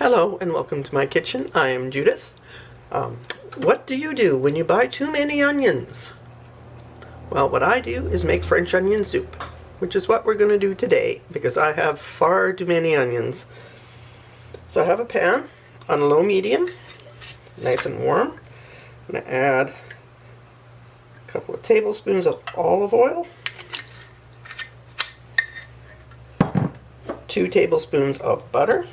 Hello and welcome to my kitchen. I am Judith. What do you do when you buy too many onions? Well, what I do is make French onion soup, which is what we're going to do today because I have far too many onions. So I have a pan on low medium, nice and warm. I'm going to add a couple of tablespoons of olive oil, 2 tablespoons of butter,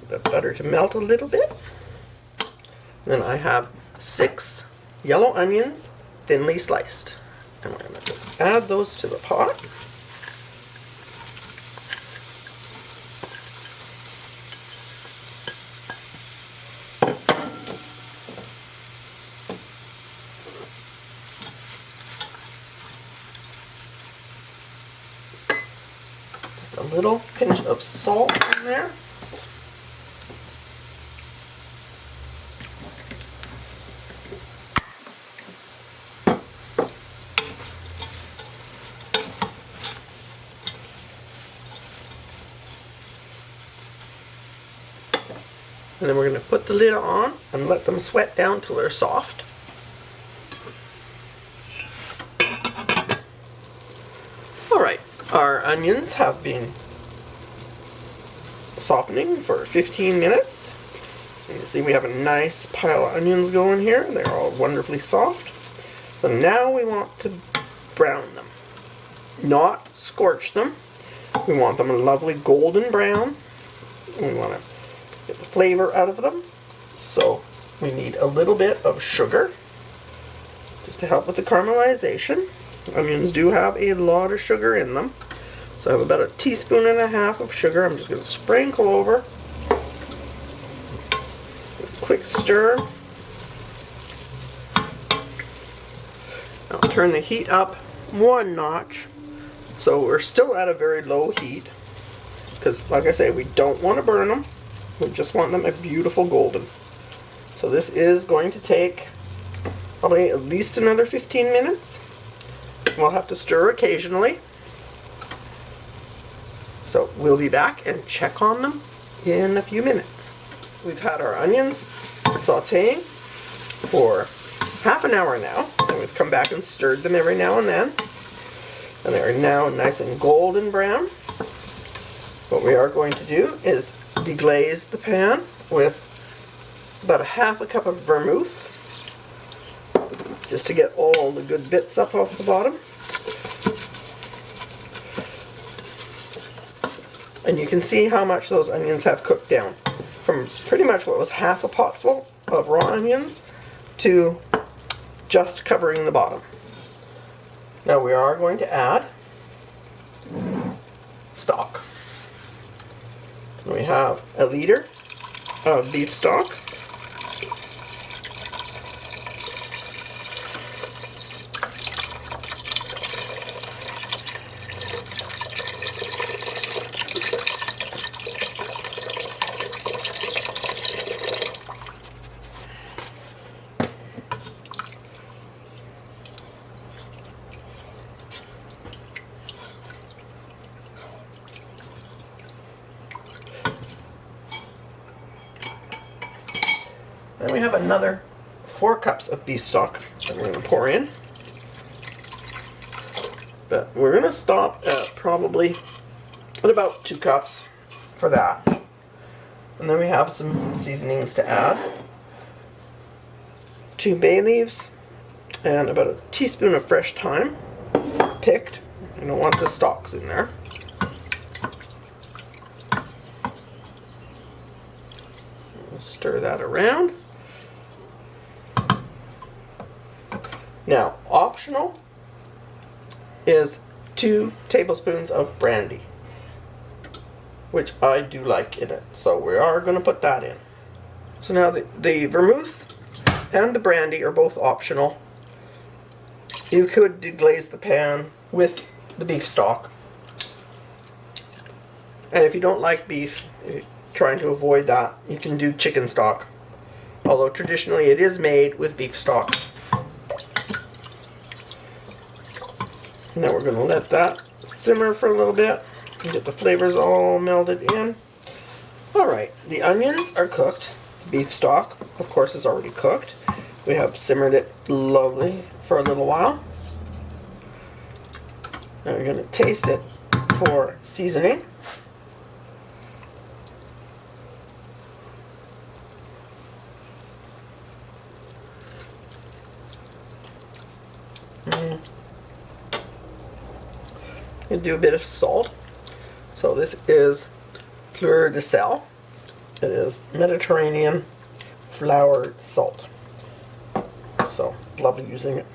the butter to melt a little bit. Then I have 6 yellow onions, thinly sliced. And we're going to just add those to the pot. Just a little pinch of salt in there. And then we're going to put the lid on and let them sweat down till they're soft. Alright, our onions have been softening for 15 minutes. You can see we have a nice pile of onions going here. They're all wonderfully soft. So now we want to brown them, not scorch them. We want them a lovely golden brown. We want to get the flavor out of them. So we need a little bit of sugar just to help with the caramelization. Onions do have a lot of sugar in them. So I have about 1.5 teaspoons of sugar. I'm just going to sprinkle over. Quick stir. I'll turn the heat up 1 notch. So we're still at a very low heat because, like I say, we don't want to burn them. We just want them a beautiful golden. So this is going to take probably at least another 15 minutes. We'll have to stir occasionally. So we'll be back and check on them in a few minutes. We've had our onions sauteing for half an hour now, and we've come back and stirred them every now and then. And they are now nice and golden brown. What we are going to do is deglaze the pan with about 1/2 cup of vermouth, just to get all the good bits up off the bottom. And you can see how much those onions have cooked down, from pretty much what was 1/2 pot full of raw onions to just covering the bottom. Now we are going to add stock. We have 1 liter of beef stock. Then we have another 4 cups of beef stock that we're going to pour in. But we're going to stop at probably at about 2 cups for that. And then we have some seasonings to add. 2 bay leaves and about 1 teaspoon of fresh thyme picked. You don't want the stalks in there. We'll stir that around. Now, optional is 2 tablespoons of brandy, which I do like in it, so we are going to put that in. So now the vermouth and the brandy are both optional. You could deglaze the pan with the beef stock. And if you don't like beef, if you're trying to avoid that, you can do chicken stock. Although traditionally it is made with beef stock. Now we're going to let that simmer for a little bit and get the flavors all melded in. Alright, the onions are cooked. The beef stock, of course, is already cooked. We have simmered it lovely for a little while. Now we're going to taste it for seasoning. You do a bit of salt. So this is fleur de sel. It is Mediterranean floured salt. So love using it.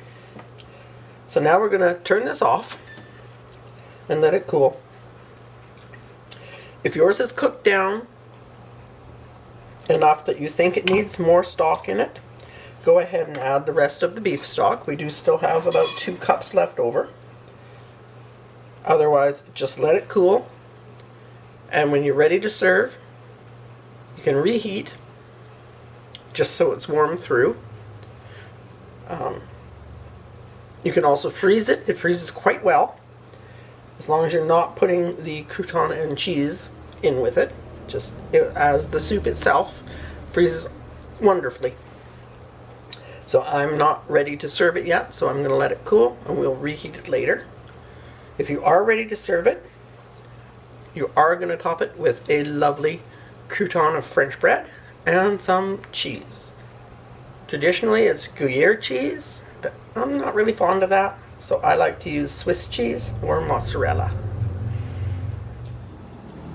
So now we're going to turn this off and let it cool. If yours is cooked down enough that you think it needs more stock in it, go ahead and add the rest of the beef stock. We do still have about 2 cups left over. Otherwise, just let it cool. And when you're ready to serve, you can reheat just so it's warm through. You can also freeze it. It freezes quite well, as long as you're not putting the crouton and cheese in with it. Just as the soup itself freezes wonderfully. So I'm not ready to serve it yet, so I'm going to let it cool and we'll reheat it later. If you are ready to serve it, you are going to top it with a lovely crouton of French bread and some cheese. Traditionally it's gruyere cheese, but I'm not really fond of that, so I like to use Swiss cheese or mozzarella.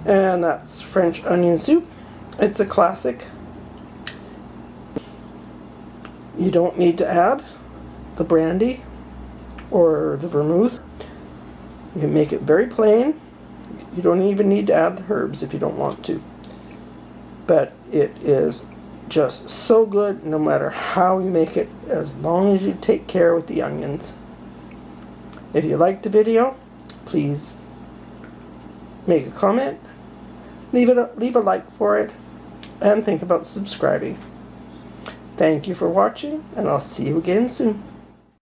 And that's French onion soup. It's a classic. You don't need to add the brandy or the vermouth. You can make it very plain. You don't even need to add the herbs if you don't want to. But it is just so good no matter how you make it, as long as you take care with the onions. If you liked the video, please make a comment, leave a like for it, and think about subscribing. Thank you for watching, and I'll see you again soon.